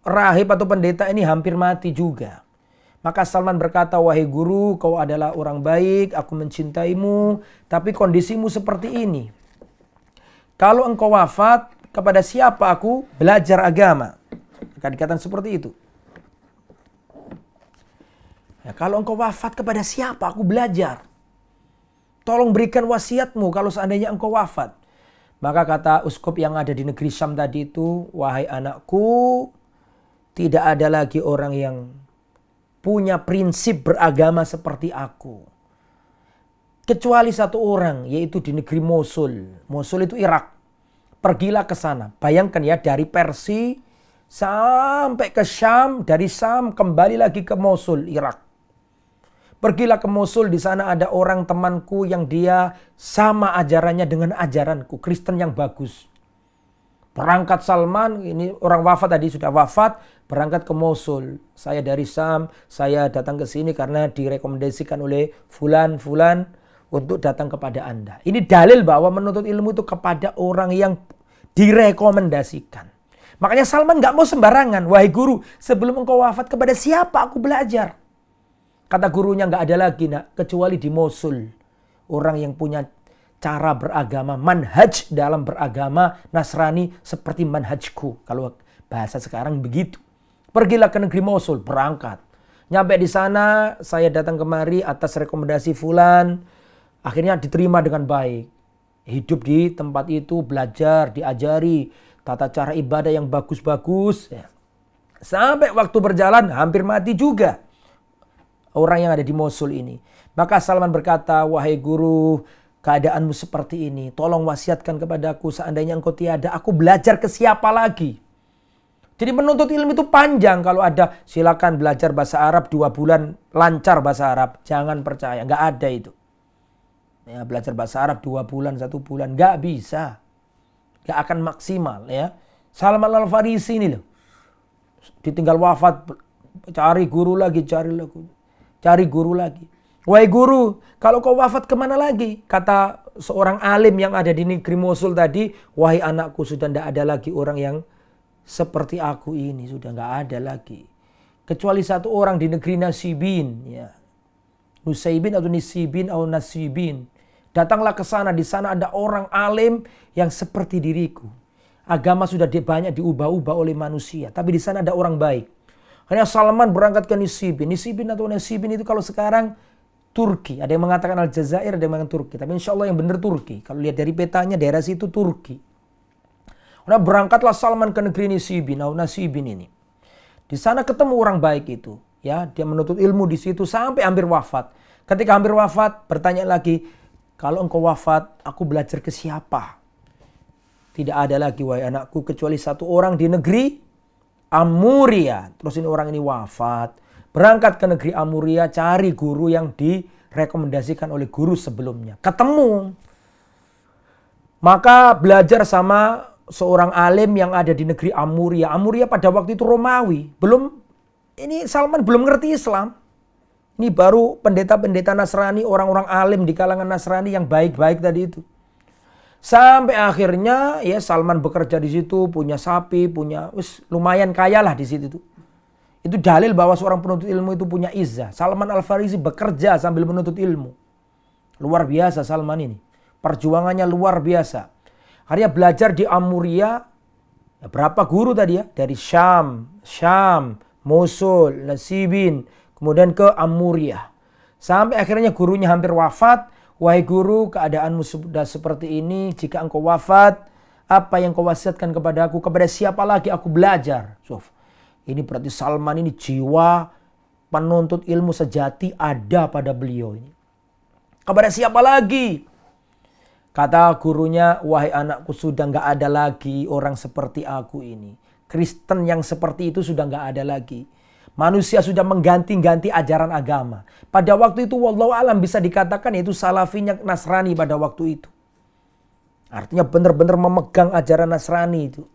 rahib atau pendeta ini hampir mati juga. Maka Salman berkata, wahai guru, kau adalah orang baik, aku mencintaimu, tapi kondisimu seperti ini. Kalau engkau wafat, kepada siapa aku belajar agama? Maka dikatakan seperti itu. Ya, kalau engkau wafat, kepada siapa aku belajar? Tolong berikan wasiatmu kalau seandainya engkau wafat. Maka kata uskup yang ada di negeri Syam tadi itu, wahai anakku, tidak ada lagi orang yang punya prinsip beragama seperti aku. Kecuali satu orang, yaitu di negeri Mosul. Mosul itu Irak. Pergilah ke sana. Bayangkan ya, dari Persia sampai ke Syam, dari Syam kembali lagi ke Mosul, Irak. Pergilah ke Mosul, di sana ada orang temanku yang dia sama ajarannya dengan ajaranku, Kristen yang bagus. Berangkat Salman, ini orang wafat tadi, sudah wafat, berangkat ke Mosul. Saya dari Syam, saya datang ke sini karena direkomendasikan oleh fulan untuk datang kepada Anda. Ini dalil bahwa menuntut ilmu itu kepada orang yang direkomendasikan. Makanya Salman nggak mau sembarangan. Wahai guru, sebelum engkau wafat kepada siapa aku belajar? Kata gurunya, nggak ada lagi nak, kecuali di Mosul. Orang yang punya cara beragama, manhaj dalam beragama Nasrani seperti manhajku. Kalau bahasa sekarang begitu. Pergilah ke negeri Mosul, berangkat. Nyampe di sana, saya datang kemari atas rekomendasi fulan. Akhirnya diterima dengan baik. Hidup di tempat itu, belajar, diajari tata cara ibadah yang bagus-bagus. Ya. Sampai waktu berjalan, hampir mati juga orang yang ada di Mosul ini. Maka Salman berkata, wahai guru, keadaanmu seperti ini, tolong wasiatkan kepadaku, seandainya engkau tiada, aku belajar ke siapa lagi? Jadi menuntut ilmu itu panjang. Kalau ada silakan belajar bahasa Arab 2 bulan lancar bahasa Arab, jangan percaya, nggak ada itu. Ya, belajar bahasa Arab 2 bulan, 1 bulan, nggak bisa, nggak akan maksimal ya. Salman Al-Farisi ini loh, ditinggal wafat, cari guru lagi, cari guru lagi. Wahai guru, kalau kau wafat kemana lagi? Kata seorang alim yang ada di negeri Mosul tadi, wahai anakku, sudah tidak ada lagi orang yang seperti aku ini, sudah nggak ada lagi. Kecuali satu orang di negeri Nasibin, ya. Nusaibin atau Nisibin atau Nasibin. Datanglah ke sana, di sana ada orang alim yang seperti diriku. Agama sudah banyak diubah-ubah oleh manusia, tapi di sana ada orang baik. Hanya Salman berangkat ke Nisibin. Nisibin atau Nasibin itu kalau sekarang Turki. Ada yang mengatakan Aljazair, ada yang mengatakan Turki. Tapi insya Allah yang benar Turki. Kalau lihat dari petanya daerah situ Turki. Nah, berangkatlah Salman ke negeri Nisibin atau Nasibin ini. Di sana ketemu orang baik itu. Ya, dia menuntut ilmu di situ sampai hampir wafat. Ketika hampir wafat, bertanya lagi, kalau engkau wafat, aku belajar ke siapa? Tidak ada lagi, wahai anakku, kecuali satu orang di negeri Amuria. Terus ini orang ini wafat. Berangkat ke negeri Amuria, cari guru yang direkomendasikan oleh guru sebelumnya. Ketemu. Maka belajar sama seorang alim yang ada di negeri Amuria. Amuria pada waktu itu Romawi. Ini Salman belum ngerti Islam. Ini baru pendeta-pendeta Nasrani, orang-orang alim di kalangan Nasrani yang baik-baik tadi itu. Sampai akhirnya ya Salman bekerja di situ, punya sapi, lumayan kaya lah di situ. Itu dalil bahwa seorang penuntut ilmu itu punya izzah. Salman Al-Farisi bekerja sambil menuntut ilmu. Luar biasa Salman ini. Perjuangannya luar biasa. Akhirnya belajar di Amuria. Berapa guru tadi ya? Dari Syam, Mosul, Nasibin, kemudian ke Amuria. Sampai akhirnya gurunya hampir wafat. Wahai guru, keadaanmu sudah seperti ini. Jika engkau wafat, apa yang kau wasiatkan kepada aku? Kepada siapa lagi aku belajar? Ini berarti Salman ini jiwa penuntut ilmu sejati ada pada beliau ini. Kepada siapa lagi? Kata gurunya, wahai anakku, sudah nggak ada lagi orang seperti aku ini. Kristen yang seperti itu sudah nggak ada lagi. Manusia sudah mengganti-ganti ajaran agama. Pada waktu itu wallahu alam bisa dikatakan yaitu salafinya Nasrani pada waktu itu. Artinya benar-benar memegang ajaran Nasrani itu.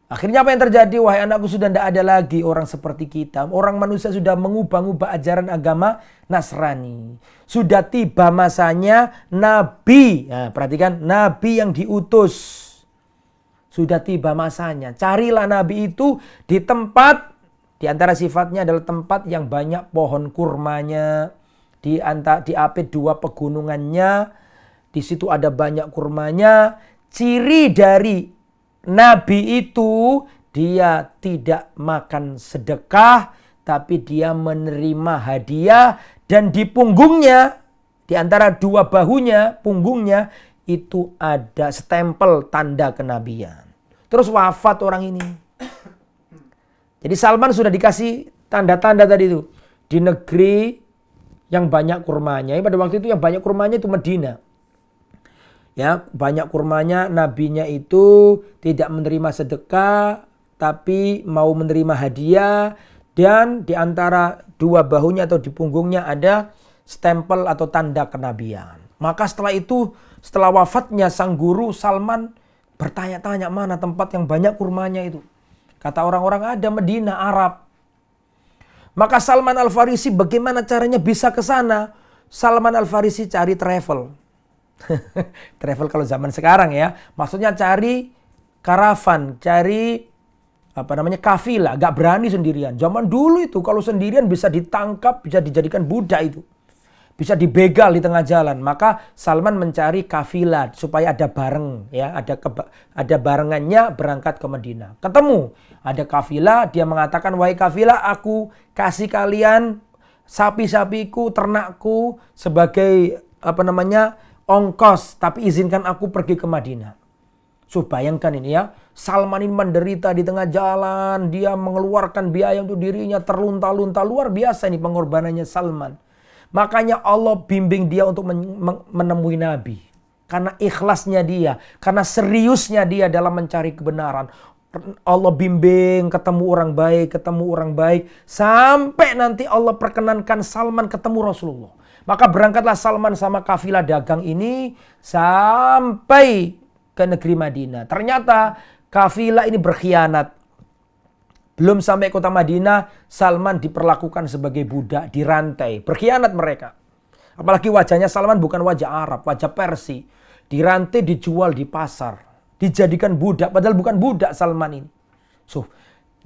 Akhirnya apa yang terjadi? Wahai anakku, sudah tidak ada lagi orang seperti kita. Orang manusia sudah mengubah-ubah ajaran agama Nasrani. Sudah tiba masanya Nabi. Nah, perhatikan, Nabi yang diutus. Sudah tiba masanya. Carilah Nabi itu di tempat, di antara sifatnya adalah tempat yang banyak pohon kurmanya. Di apit dua pegunungannya. Di situ ada banyak kurmanya. Ciri dari Nabi itu dia tidak makan sedekah, tapi dia menerima hadiah, dan di punggungnya, di antara dua bahunya, punggungnya itu ada stempel tanda kenabian. Terus wafat orang ini. Jadi Salman sudah dikasih tanda-tanda tadi itu di negeri yang banyak kurmanya. Pada waktu itu yang banyak kurmanya itu Madinah. Ya, banyak kurmanya, nabinya itu tidak menerima sedekah, tapi mau menerima hadiah, dan di antara dua bahunya atau di punggungnya ada stempel atau tanda kenabian. Maka setelah itu, setelah wafatnya sang guru, Salman bertanya-tanya mana tempat yang banyak kurmanya itu. Kata orang-orang ada Madinah, Arab. Maka Salman Al-Farisi bagaimana caranya bisa ke sana? Salman Al-Farisi cari travel. Travel kalau zaman sekarang ya, maksudnya cari karavan, cari kafilah, gak berani sendirian. Zaman dulu itu kalau sendirian bisa ditangkap, bisa dijadikan budak itu, bisa dibegal di tengah jalan. Maka Salman mencari kafilah supaya ada bareng ya, ada barengannya berangkat ke Madinah. Ketemu ada kafilah, dia mengatakan, wahai kafilah, aku kasih kalian sapi-sapiku, ternakku sebagai ongkos, tapi izinkan aku pergi ke Madinah. Bayangkan ini ya, Salman ini menderita di tengah jalan, dia mengeluarkan biaya untuk dirinya terlunta-lunta, luar biasa ini pengorbanannya Salman. Makanya Allah bimbing dia untuk menemui Nabi. Karena ikhlasnya dia, karena seriusnya dia dalam mencari kebenaran. Allah bimbing, ketemu orang baik, sampai nanti Allah perkenankan Salman ketemu Rasulullah. Maka berangkatlah Salman sama kafilah dagang ini sampai ke negeri Madinah. Ternyata kafilah ini berkhianat. Belum sampai kota Madinah, Salman diperlakukan sebagai budak, dirantai. Berkhianat mereka. Apalagi wajahnya Salman bukan wajah Arab, wajah Persia. Dirantai, dijual di pasar. Dijadikan budak, padahal bukan budak Salman ini.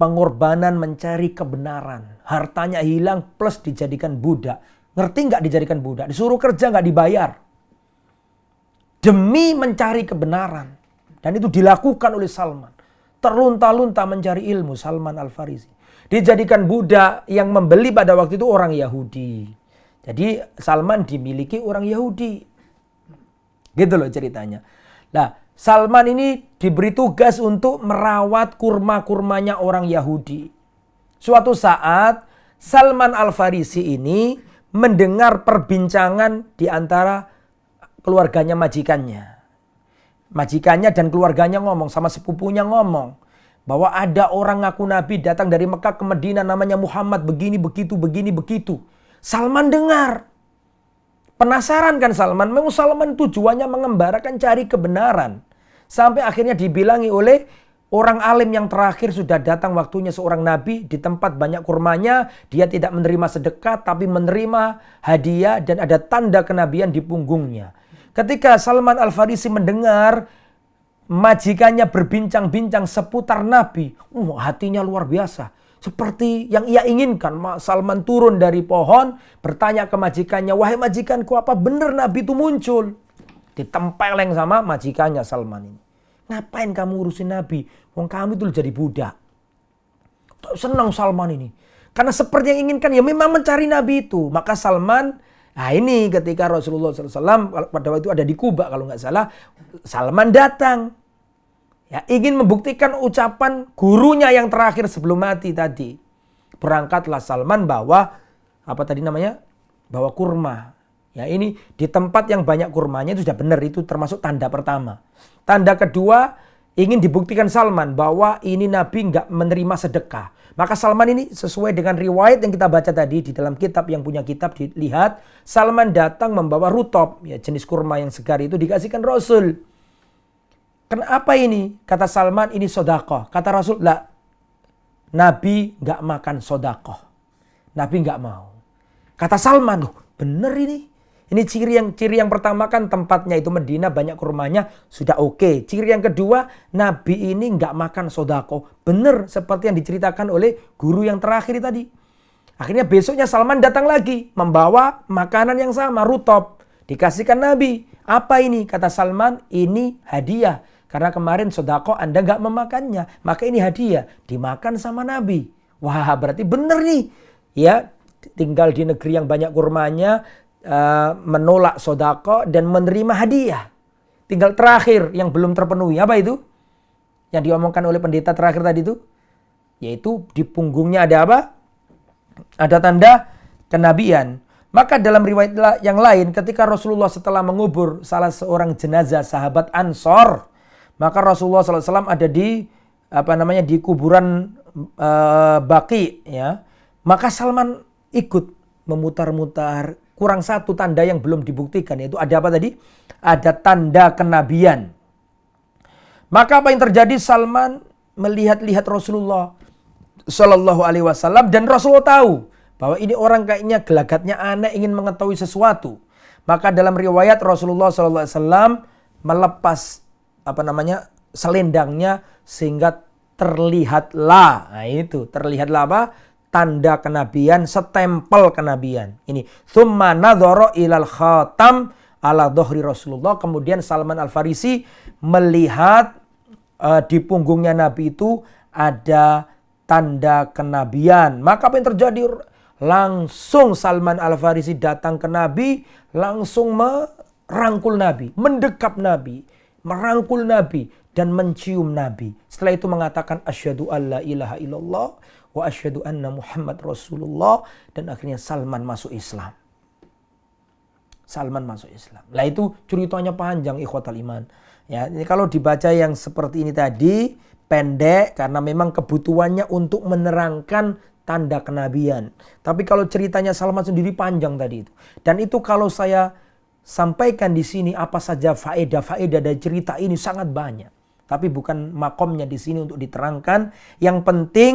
Pengorbanan mencari kebenaran. Hartanya hilang plus dijadikan budak. Ngerti nggak dijadikan budak? Disuruh kerja nggak dibayar. Demi mencari kebenaran. Dan itu dilakukan oleh Salman. Terlunta-lunta mencari ilmu Salman Al-Farisi. Dijadikan budak, yang membeli pada waktu itu orang Yahudi. Jadi Salman dimiliki orang Yahudi. Gitu loh ceritanya. Nah, Salman ini diberi tugas untuk merawat kurma-kurmanya orang Yahudi. Suatu saat Salman Al-Farisi ini mendengar perbincangan di antara keluarganya majikannya. Majikannya dan keluarganya ngomong, sama sepupunya ngomong, bahwa ada orang ngaku Nabi datang dari Mekah ke Madinah namanya Muhammad, begini, begitu, begini, begitu. Salman dengar. Penasaran kan Salman? Memang Salman tujuannya mengembarakan cari kebenaran. Sampai akhirnya dibilangi oleh orang alim yang terakhir, sudah datang waktunya seorang Nabi di tempat banyak kurmanya. Dia tidak menerima sedekah tapi menerima hadiah dan ada tanda kenabian di punggungnya. Ketika Salman Al-Farisi mendengar majikannya berbincang-bincang seputar Nabi, hatinya luar biasa. Seperti yang ia inginkan, Salman turun dari pohon, bertanya ke majikannya, wahai majikanku, apa benar Nabi itu muncul? Ditempeleng sama majikannya Salman ini. Ngapain kamu urusin Nabi? Wong kamu itu jadi budak. Senang Salman ini. Karena seperti yang inginkan, ya memang mencari Nabi itu. Maka Salman, nah ini ketika Rasulullah SAW pada waktu itu ada di Kuba kalau nggak salah, Salman datang. Ya, ingin membuktikan ucapan gurunya yang terakhir sebelum mati tadi. Berangkatlah Salman bawa bawa kurma. Ya, ini di tempat yang banyak kurmanya itu sudah benar, itu termasuk tanda pertama. Tanda kedua, ingin dibuktikan Salman bahwa ini Nabi nggak menerima sedekah. Maka Salman ini sesuai dengan riwayat yang kita baca tadi di dalam kitab, yang punya kitab dilihat, Salman datang membawa rutop, ya jenis kurma yang segar itu dikasihkan Rasul. Kenapa ini? Kata Salman, ini sodakoh. Kata Rasul, lah, Nabi nggak makan sodakoh. Nabi nggak mau. Kata Salman, bener ini. Ini ciri yang pertama kan tempatnya itu Medina, banyak kurmanya, sudah oke. Ciri yang kedua, Nabi ini nggak makan sodakoh. Bener seperti yang diceritakan oleh guru yang terakhir tadi. Akhirnya besoknya Salman datang lagi, membawa makanan yang sama, rutop. Dikasihkan Nabi. Apa ini? Kata Salman, ini hadiah. Karena kemarin sodako Anda nggak memakannya. Maka ini hadiah. Dimakan sama Nabi. Wah, berarti benar nih. Ya, tinggal di negeri yang banyak kurmanya, menolak sodako dan menerima hadiah. Tinggal terakhir yang belum terpenuhi. Apa itu? Yang diomongkan oleh pendeta terakhir tadi itu. Yaitu di punggungnya ada apa? Ada tanda kenabian. Maka dalam riwayat yang lain, ketika Rasulullah setelah mengubur salah seorang jenazah sahabat Ansor, maka Rasulullah SAW ada di di kuburan Baqi, ya. Maka Salman ikut memutar-mutar. Kurang satu tanda yang belum dibuktikan, yaitu ada apa tadi? Ada tanda kenabian. Maka apa yang terjadi? Salman melihat-lihat Rasulullah Shallallahu Alaihi Wasallam dan Rasulullah tahu bahwa ini orang kayaknya gelagatnya aneh, ingin mengetahui sesuatu. Maka dalam riwayat Rasulullah Shallallahu Alaihi Wasallam melepas selendangnya sehingga terlihatlah, nah itu terlihatlah apa? Tanda kenabian, setempel kenabian. Ini tsumma nadzara ilal khatam ala dhahri Rasulullah. Kemudian Salman Al-Farisi melihat di punggungnya Nabi itu ada tanda kenabian. Maka apa yang terjadi? Langsung Salman Al-Farisi datang ke Nabi, langsung merangkul Nabi, mendekap Nabi, merangkul Nabi dan mencium Nabi. Setelah itu mengatakan asyhadu alla ilaha illallah wa asyhadu anna Muhammad Rasulullah, dan akhirnya Salman masuk Islam. Salman masuk Islam. Lah itu ceritanya panjang ikhwatal iman. Ya, ini kalau dibaca yang seperti ini tadi pendek karena memang kebutuhannya untuk menerangkan tanda kenabian. Tapi kalau ceritanya Salman sendiri panjang tadi itu. Dan itu kalau saya sampaikan di sini apa saja faedah-faedah dari cerita ini sangat banyak. Tapi bukan makomnya di sini untuk diterangkan. Yang penting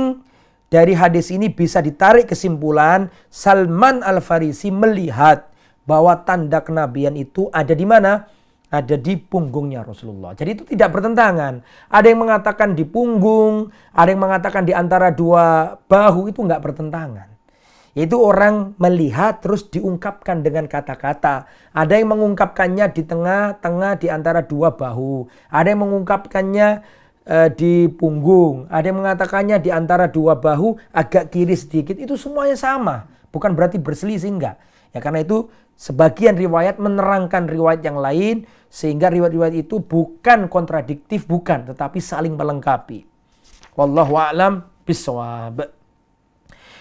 dari hadis ini bisa ditarik kesimpulan Salman Al-Farisi melihat bahwa tanda kenabian itu ada di mana? Ada di punggungnya Rasulullah. Jadi itu tidak bertentangan. Ada yang mengatakan di punggung, ada yang mengatakan di antara dua bahu, itu nggak bertentangan. Itu orang melihat terus diungkapkan dengan kata-kata. Ada yang mengungkapkannya di tengah-tengah di antara dua bahu. Ada yang mengungkapkannya di punggung. Ada yang mengatakannya di antara dua bahu agak kiri sedikit. Itu semuanya sama. Bukan berarti berselisih, enggak. Ya karena itu sebagian riwayat menerangkan riwayat yang lain. Sehingga riwayat-riwayat itu bukan kontradiktif, bukan. Tetapi saling melengkapi. Wallahu a'lam bishawab.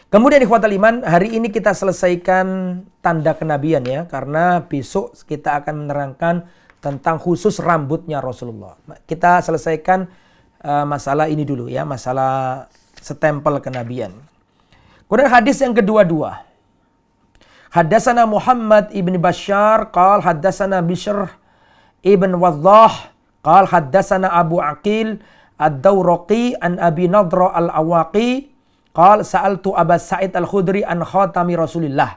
Kemudian ikhwatal iman, hari ini kita selesaikan tanda kenabian ya. Karena besok kita akan menerangkan tentang khusus rambutnya Rasulullah. Kita selesaikan masalah ini dulu ya. Masalah stempel kenabian. Kemudian hadis yang kedua-dua. Haddatsana Muhammad ibn Bashar qal haddatsana Bishr ibn Waddah qal haddatsana Abu Aqil ad-Dawraqi an Abi Nadra al-Awaqi qal sa'altu Aba Sa'id al-Khudri an khatami Rasulillah.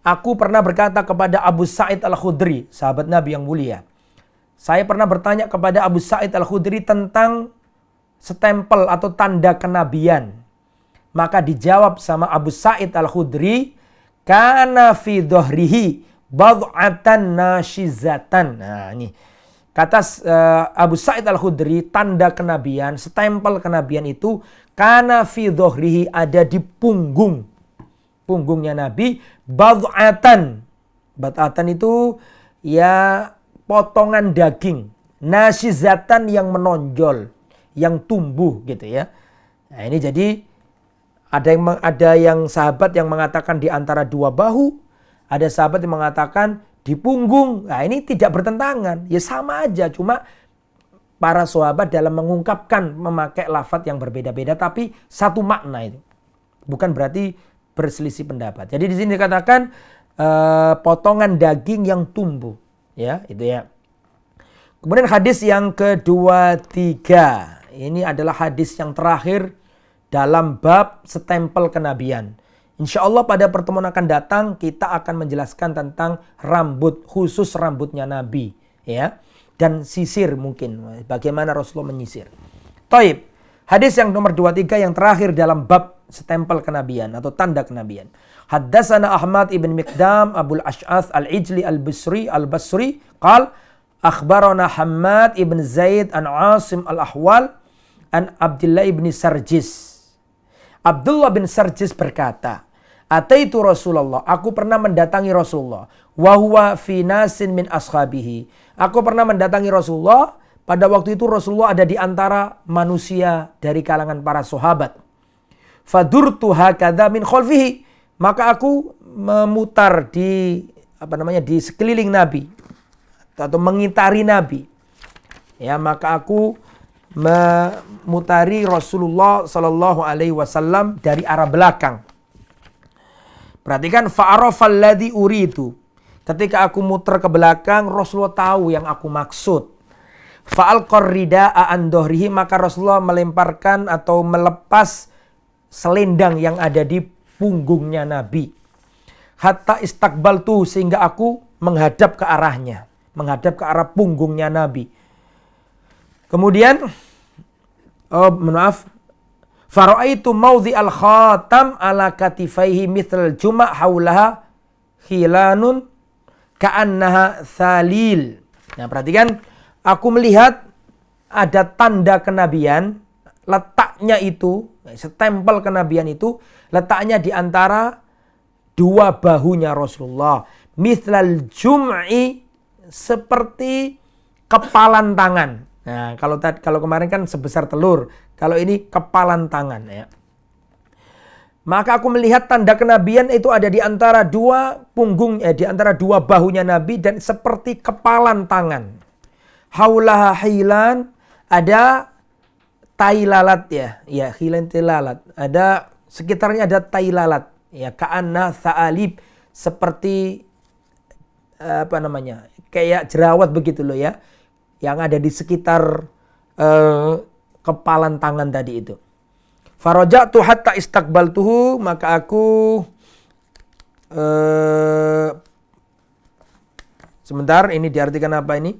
Aku pernah berkata kepada Abu Sa'id al-Khudri, sahabat Nabi yang mulia. Saya pernah bertanya kepada Abu Sa'id al-Khudri tentang stempel atau tanda kenabian. Maka dijawab sama Abu Sa'id al-Khudri, kana fi dhahrihi bad'atan nashizatan. Nah, ini kata Abu Sa'id al-Khudri, tanda kenabian, stempel kenabian itu kana fi dhahrihi, ada di punggungnya Nabi, bad'atan. Bad'atan itu ya potongan daging, nashizatan yang menonjol, yang tumbuh gitu ya. Nah, ini jadi ada yang sahabat yang mengatakan di antara dua bahu, ada sahabat yang mengatakan di punggung. Nah, ini tidak bertentangan, ya sama aja, cuma para sahabat dalam mengungkapkan memakai lafaz yang berbeda-beda tapi satu makna itu. Bukan berarti berselisih pendapat. Jadi di sini dikatakan potongan daging yang tumbuh, ya, itu ya. Kemudian hadis yang kedua, tiga. Ini adalah hadis yang terakhir dalam bab stempel kenabian. Insya Allah pada pertemuan akan datang kita akan menjelaskan tentang rambut, khusus rambutnya Nabi, ya, dan sisir mungkin bagaimana Rasulullah menyisir. Taib. Hadis yang nomor 23 yang terakhir dalam bab stempel kenabian atau tanda kenabian. Haddatsana Ahmad ibn Miqdam Abul Ash'ath al-Ijli al-Basri qal akhbarana Hammad ibn Zaid an Asim al-Ahwal an Abdullah ibn Sarjis. Abdullah bin Sarjis berkata, ataitu Rasulullah, aku pernah mendatangi Rasulullah, wa huwa fi nasin min ashabihi. Aku pernah mendatangi Rasulullah, pada waktu itu Rasulullah ada di antara manusia dari kalangan para sahabat. Fadurtu hakadha min khalfihi, maka aku memutar di di sekeliling Nabi atau mengitari Nabi. Ya, maka aku memutari Rasulullah Sallallahu Alaihi Wasallam dari arah belakang. Perhatikan, fa'arafal ladzi uridu. Ketika aku muter ke belakang, Rasulullah tahu yang aku maksud. Fa'alqar rida'a an dhahrihi, maka Rasulullah melemparkan atau melepas selendang yang ada di punggungnya Nabi. Hatta istaqbaltu, sehingga aku menghadap ke arahnya, menghadap ke arah punggungnya Nabi. Kemudian faraitu maudhi al-khatam ala katifaihi mithl juma' haulaha khilanun ka'annaha thalil. Nah, perhatikan, aku melihat ada tanda kenabian, letaknya itu, stempel kenabian itu letaknya di antara dua bahunya Rasulullah. Mithlal jum'i, seperti kepalan tangan. Nah, kalau kemarin kan sebesar telur, kalau ini kepalan tangan ya. Maka aku melihat tanda kenabian itu ada di antara dua di antara dua bahunya Nabi dan seperti kepalan tangan. Haulaha hilan, ada tai lalat ya. Ya, hilan tai lalat. Ada sekitarnya ada tai lalat ya, ka'anna tha'alib, seperti kayak jerawat begitu loh ya, yang ada di sekitar kepalan tangan tadi itu. Faraja'tu hatta istaqbaltuhu, maka aku sebentar, ini diartikan apa ini?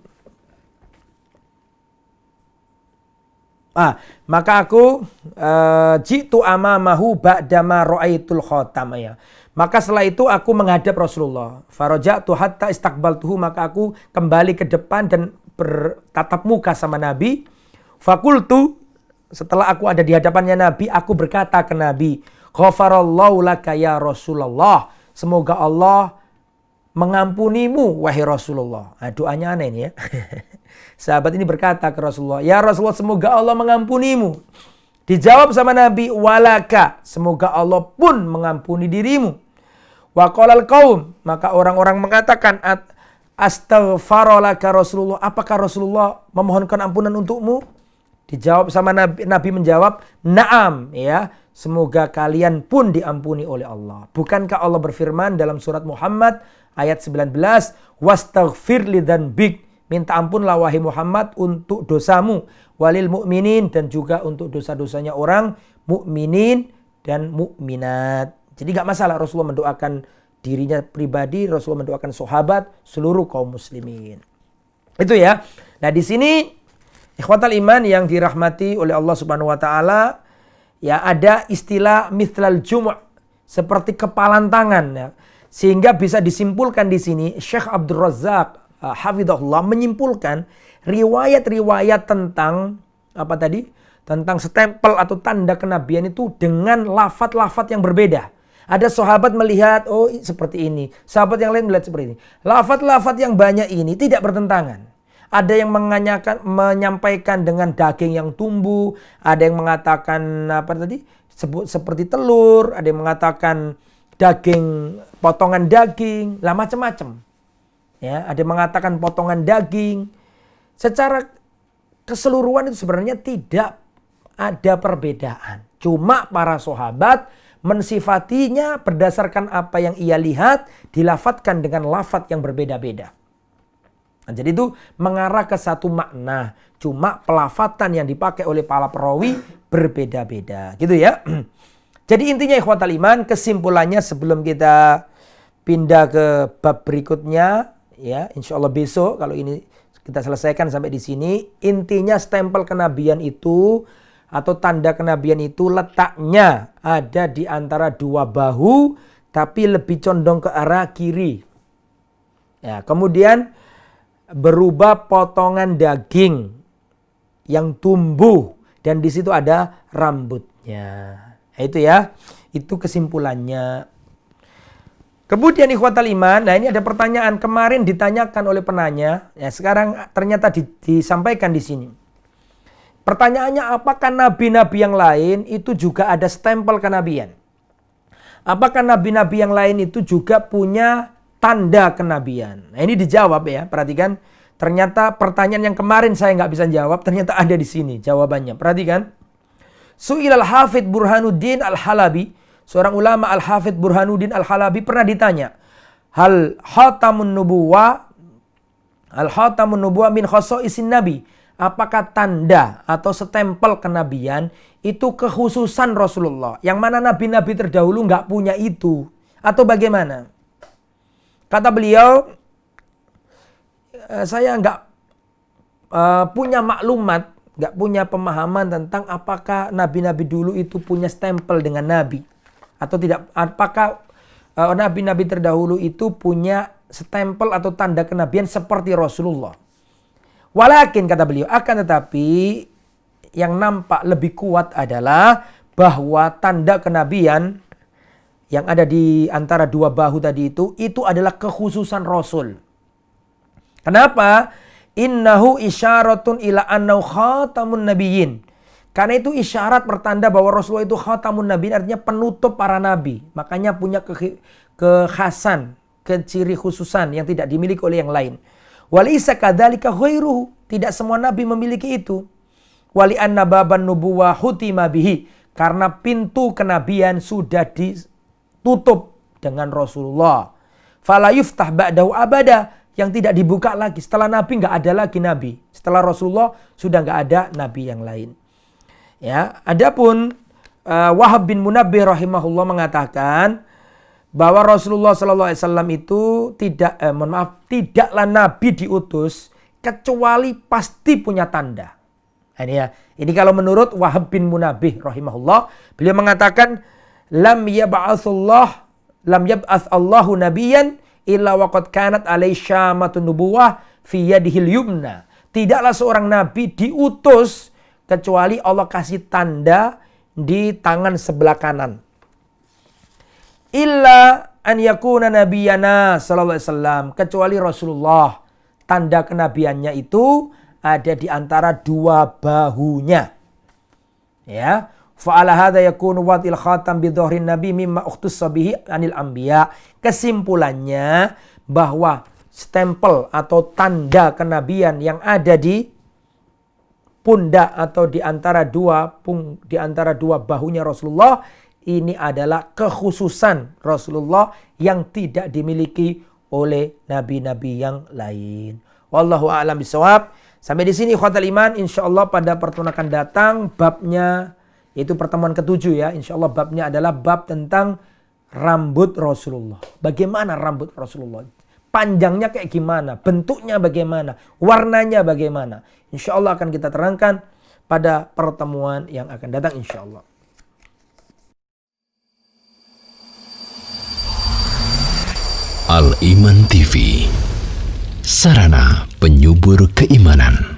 Maka aku jitu amamahu ba'dama ra'aitul khatam ya. Maka setelah itu aku menghadap Rasulullah. Faraja'tu hatta istaqbaltuhu, maka aku kembali ke depan dan bertatap muka sama Nabi. Fakultu, setelah aku ada di hadapannya Nabi, aku berkata ke Nabi, ghafarallahu laka ya Rasulullah, semoga Allah mengampunimu wahai Rasulullah. Nah, doanya aneh ini ya. Sahabat ini berkata ke Rasulullah, ya Rasulullah, semoga Allah mengampunimu. Dijawab sama Nabi, walaka, semoga Allah pun mengampuni dirimu. Wa qalal qaum, maka orang-orang mengatakan, astaghfaralaka Rasulullah, apakah Rasulullah memohonkan ampunan untukmu? Dijawab sama Nabi, Nabi menjawab, na'am, ya, semoga kalian pun diampuni oleh Allah. Bukankah Allah berfirman dalam surat Muhammad ayat 19, wastaghfir lidzanbik, minta ampunlah wahai Muhammad untuk dosamu, walil mu'minin, dan juga untuk dosa-dosanya orang mukminin dan mukminat. Jadi gak masalah Rasulullah mendoakan dirinya pribadi, Rasulullah mendoakan sahabat, seluruh kaum muslimin. Itu ya. Nah di sini ikhwatal iman yang dirahmati oleh Allah Subhanahu wa taala, ya ada istilah mithlal jum', seperti kepalan tangan ya. Sehingga bisa disimpulkan di sini Syekh Abdul Razak hafizahullah menyimpulkan riwayat-riwayat tentang apa tadi? Tentang stempel atau tanda kenabian itu dengan lafaz-lafaz yang berbeda. Ada sahabat melihat, oh seperti ini. Sahabat yang lain melihat seperti ini. Lafaz-lafaz yang banyak ini tidak bertentangan. Ada yang menyampaikan dengan daging yang tumbuh. Ada yang mengatakan apa tadi? Seperti telur. Ada yang mengatakan daging, potongan daging. Lah macam-macam. Ya, ada yang mengatakan potongan daging. Secara keseluruhan itu sebenarnya tidak ada perbedaan. Cuma para sahabat mensifatinya berdasarkan apa yang ia lihat, dilafatkan dengan lafaz yang berbeda-beda. Nah, jadi itu mengarah ke satu makna. Cuma pelafatan yang dipakai oleh para perawi berbeda-beda. Gitu ya. Jadi intinya ikhwatal iman, kesimpulannya sebelum kita pindah ke bab berikutnya, ya insya Allah besok kalau ini kita selesaikan sampai di sini. Intinya stempel kenabian itu atau tanda kenabian itu letaknya ada di antara dua bahu, tapi lebih condong ke arah kiri. Ya, kemudian berubah potongan daging yang tumbuh dan di situ ada rambutnya. Nah, itu ya, itu kesimpulannya. Kemudian ikhwatal iman, nah ini ada pertanyaan kemarin ditanyakan oleh penanya, ya sekarang ternyata disampaikan di sini. Pertanyaannya, apakah nabi-nabi yang lain itu juga ada stempel kenabian? Apakah nabi-nabi yang lain itu juga punya tanda kenabian? Nah ini dijawab ya, perhatikan. Ternyata pertanyaan yang kemarin saya nggak bisa jawab, ternyata ada di sini jawabannya. Perhatikan. Su'ilal Hafidh Burhanuddin Al-Halabi, seorang ulama Al-Hafidh Burhanuddin Al-Halabi pernah ditanya, hal khatamun nubuwah min khosaisin nabi? Apakah tanda atau stempel kenabian itu kekhususan Rasulullah? Yang mana nabi-nabi terdahulu nggak punya itu? Atau bagaimana? Kata beliau, saya nggak punya maklumat, nggak punya pemahaman tentang apakah nabi-nabi dulu itu punya stempel dengan nabi. Atau tidak, apakah nabi-nabi terdahulu itu punya stempel atau tanda kenabian seperti Rasulullah. Walakin kata beliau, akan tetapi yang nampak lebih kuat adalah bahwa tanda kenabian yang ada di antara dua bahu tadi itu adalah kekhususan Rasul. Kenapa? Innahu isyaratun ila annahu khatamun nabiyyin. Karena itu isyarat pertanda bahwa Rasulullah itu khatamun nabiyyin, artinya penutup para nabi. Makanya punya kekhasan, keciri khususan yang tidak dimiliki oleh yang lain. Walisa kadzalika ghairuhu, tidak semua nabi memiliki itu. Wali anna baban nubuwah hutima bihi, karena pintu kenabian sudah ditutup dengan Rasulullah. Fala yuftah ba'dahu abada, yang tidak dibuka lagi setelah nabi, enggak ada lagi nabi. Setelah Rasulullah sudah enggak ada nabi yang lain. Ya, adapun Wahab bin Munabbih rahimahullah mengatakan bahwa Rasulullah SAW itu tidaklah nabi diutus kecuali pasti punya tanda. Nah, ini ya. Ini kalau menurut Wahab bin Munabbih rahimahullah, beliau mengatakan lam yab'ats Allahu nabiyyan illa waqad kanat alai syamatun nubuwah fi yadihil yumna. Tidaklah seorang nabi diutus kecuali Allah kasih tanda di tangan sebelah kanan. Illa an yakuna nabiyana sallallahu alaihi wasallam, kecuali Rasulullah tanda kenabiannya itu ada di antara dua bahunya. Ya, Fa'ala hadza yakunu wad'il khatam bi dhahrin nabi mimma ukhtussa bihi anil anbiya. Kesimpulannya bahwa stempel atau tanda kenabian yang ada di pundak atau di antara dua bahunya Rasulullah ini adalah kekhususan Rasulullah yang tidak dimiliki oleh nabi-nabi yang lain. Wallahu a'lam bishawab. Sampai di sini ikhwatal iman, insyaallah pada pertemuan akan datang babnya, yaitu pertemuan ke-7 ya. Insyaallah babnya adalah bab tentang rambut Rasulullah. Bagaimana rambut Rasulullah? Panjangnya kayak gimana? Bentuknya bagaimana? Warnanya bagaimana? Insyaallah akan kita terangkan pada pertemuan yang akan datang insyaallah. Al Iman TV, sarana penyubur keimanan.